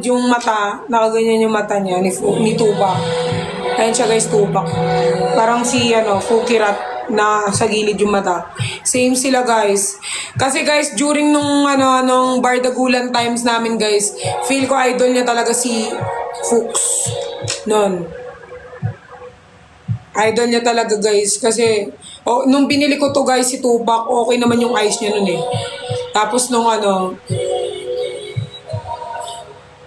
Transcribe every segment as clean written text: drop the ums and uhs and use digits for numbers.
gilid yung mata, nakaganyan yung mata niya ni Tupac. Ayan siya guys, Tupac. Parang si Fukirat na sa gilid yung mata. Same sila guys. Kasi guys, during nung Bardagulan times namin guys, feel ko idol niya talaga si Fuchs. Nun. Idol niya talaga guys. Kasi, nung binili ko to guys, si Tupac, okay naman yung eyes niya nun eh. Tapos nung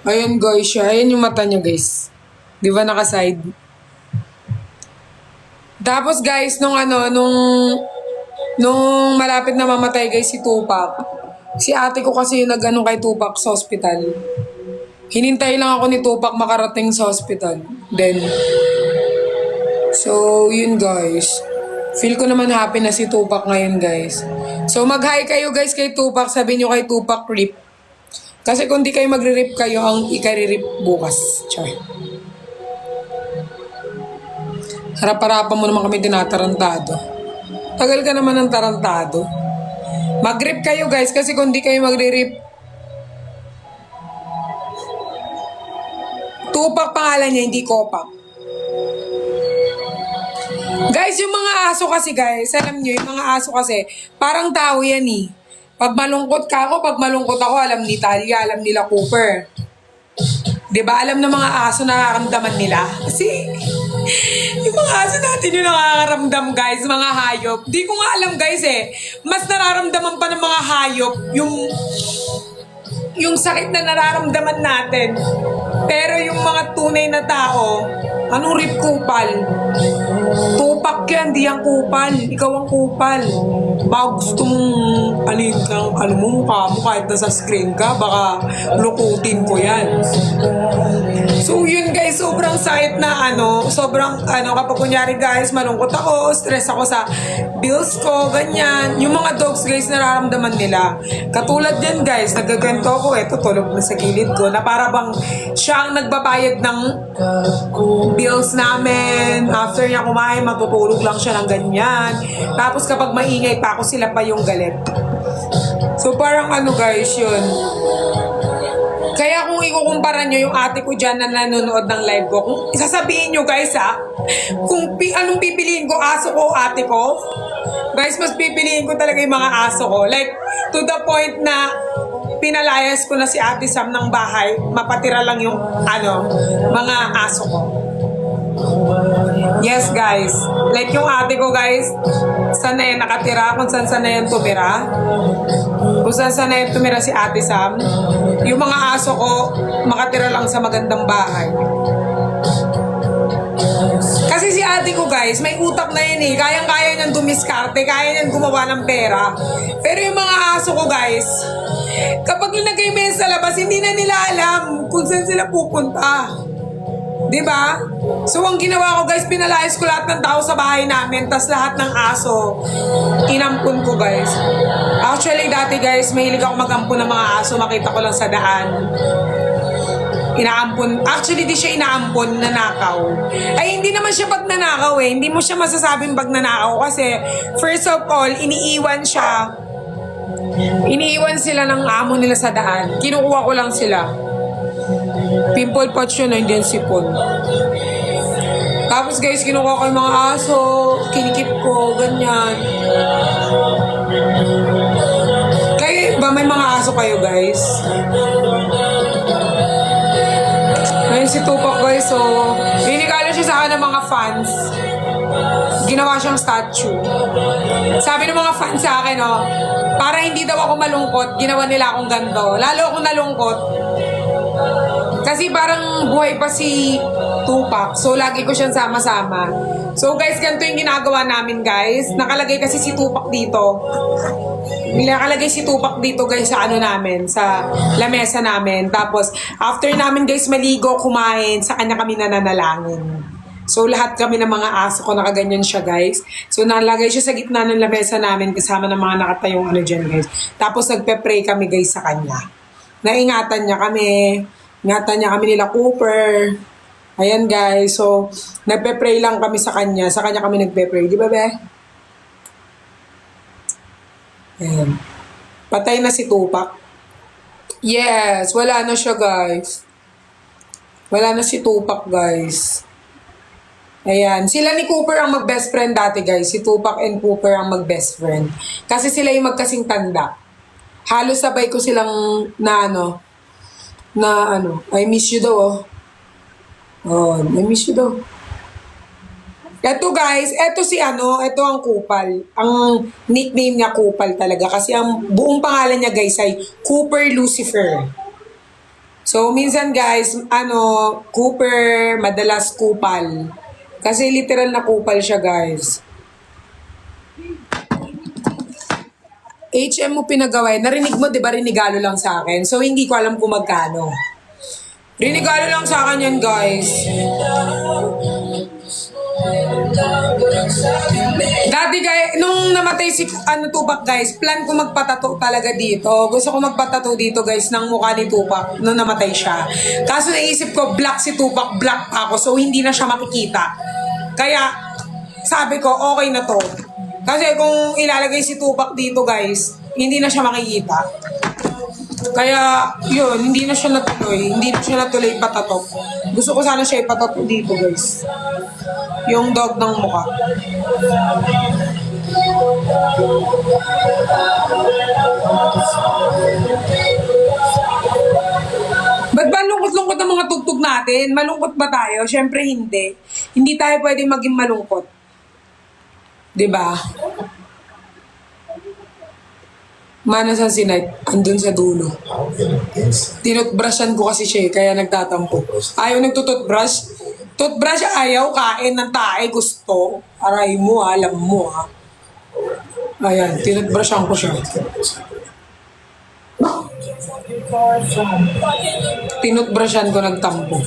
ayun guys siya. Ayan yung mata niya guys. Di ba naka-side? Tapos guys, nung malapit na mamatay guys si Tupac, si ate ko kasi yung nag-ano kay Tupac sa hospital. Hinintay lang ako ni Tupac makarating sa hospital. Then, so yun guys. Feel ko naman happy na si Tupac ngayon guys. So mag-hi kayo guys kay Tupac, sabihin nyo kay Tupac rip. Kasi kung di kayo magre-rip kayo, ang ikari-rip bukas. Char. Harap-harapan mo naman kami tinatarantado. Tagal ka naman ng tarantado. Mag-rip kayo guys kasi kung di kayo magre-rip. Tupac pangalan niya, hindi Kopak. Guys, yung mga aso kasi guys, alam nyo, yung mga aso kasi, parang tao yan eh. Pag malungkot ka ako, pag malungkot ako, alam ni Talia, alam nila Cooper. Diba? Alam ng mga aso na nararamdaman nila. Kasi, yung mga aso natin yung nakakaramdam guys, mga hayop. Di ko nga alam guys eh. Mas nararamdaman pa ng mga hayop yung sakit na nararamdaman natin. Pero yung mga tunay na tao, anong rip kupal? Tupac yan, di ang kupal. Ikaw ang kupal. Baka gusto mong mukha mo kahit nasa screen ka, baka lukutin ko yan. So yun guys, sobrang sakit na kapag kunyari guys, malungkot ako, stress ako sa bills ko, ganyan. Yung mga dogs guys, nararamdaman nila. Katulad din guys, nagkakwento ako, eto tulog na sa gilid ko, na para bang siya ang nagbabayad ng bills namin. After niya kumain, matutulog lang siya ng ganyan. Tapos kapag maingay pa ako, sila pa yung galit. So parang guys, yun. Kaya kung ikukumpara nyo yung ate ko dyan na nanonood ng live ko, kung isasabihin nyo guys kung anong pipiliin ko, aso ko o ate ko, guys, mas pipiliin ko talaga yung mga aso ko. Like, to the point na pinalayas ko na si Ate Sam ng bahay, mapatira lang yung mga aso ko. Yes guys, like yung ate ko guys, saan na yan nakatira, kung saan na yan tumira, kung saan na yan tumira si Ate Sam. Yung mga aso ko, makatira lang sa magandang bahay. Kasi si ate ko guys, may utak na yan eh. Kayang-kaya niyang dumiskarte, kaya niyang gumawa ng pera. Pero yung mga aso ko guys, kapag nilagay mo yan sa labas, hindi na nila alam kung saan sila pupunta. Diba? So ang ginawa ko guys, pinalayas ko lahat ng tao sa bahay namin, tas lahat ng aso, inampun ko guys. Actually dati guys, mahilig ako mag-ampun ng mga aso, makita ko lang sa daan. Inaampun. Actually, di siya inaampun, nanakaw. Ay, hindi naman siya pag nanakaw eh. Hindi mo siya masasabing pag nanakaw kasi, first of all, iniiwan siya. Iniiwan sila ng amo nila sa daan. Kinukuha ko lang sila. Pimple patch yun, hindi yan sipon. Tapos guys, kinukuha ko yung mga aso, kinikip ko, ganyan. Kayo ba may mga aso kayo guys? Ngayon si Tupac guys, so binigala siya sa akin ng mga fans. Ginawa siyang statue. Sabi ng mga fans sa akin, para hindi daw ako malungkot, ginawa nila akong ganito. Lalo akong nalungkot. Kasi parang buhay pa si Tupac, so lagi ko siyang sama-sama. So guys, ganito yung ginagawa namin guys. Nakalagay kasi si Tupac dito. Nakalagay si Tupac dito guys sa namin, sa lamesa namin. Tapos after namin guys maligo, kumain, sa kanya kami nananalangin. So lahat kami ng mga aso ko nakaganyan siya guys. So nalagay siya sa gitna ng lamesa namin kasama ng mga nakatayong dyan guys. Tapos nagpe-pray kami guys sa kanya. Naingatan niya kami. Ingatan niya kami nila Cooper. Ayan guys. So nagpe-pray lang kami sa kanya. Sa kanya kami nagpe-pray. Di ba be? Ayan. Patay na si Tupac. Yes, wala na siya guys. Wala na si Tupac, guys. Ayan. Sila ni Cooper ang mag-best friend dati, guys. Si Tupac and Cooper ang mag-best friend. Kasi sila yung magkasing tanda. Halos sabay ko silang I miss you daw, oh. Oh, I miss you daw. Eto, guys, eto ang Kupal. Ang nickname niya Kupal talaga. Kasi ang buong pangalan niya, guys, ay Cooper Lucifer. So, minsan guys, Cooper, madalas Kupal. Kasi literal na Kupal siya, guys. HM mo pinagawa. Narinig mo, di ba, rinigalo lang sa akin. So, hindi ko alam kung magkano. Rinigalo lang sa akin yan, guys. Dati, guys, nung namatay si Tupac, guys, plan ko magpatato talaga dito. Gusto ko magpatato dito, guys, ng mukha ni Tupac nung namatay siya. Kaso naisip ko, black si Tupac, black ako. So, hindi na siya makikita. Kaya, sabi ko, okay na to. Kasi kung ilalagay si Tupac dito, guys, hindi na siya makikita. Kaya, yun, hindi na siya natuloy. Hindi na siya natuloy patato. Gusto ko sana siya ipatato dito, guys. Yung dog ng mukha. Ba't ba lungkot-lungkot ang mga tugtog natin? Malungkot ba tayo? Siyempre hindi. Hindi tayo pwede maging malungkot. Diba? Mana sa sinay, andun sa dulo. Tinutbrushan ko kasi siya, kaya nagtatampo. Ayaw nagtututbrush. Toothbrush ayaw, kain ng tae, gusto. Aray mo, alam mo, ha. Ayan, tinutbrushan ko siya. Tinutbrushan ko, nagtampo.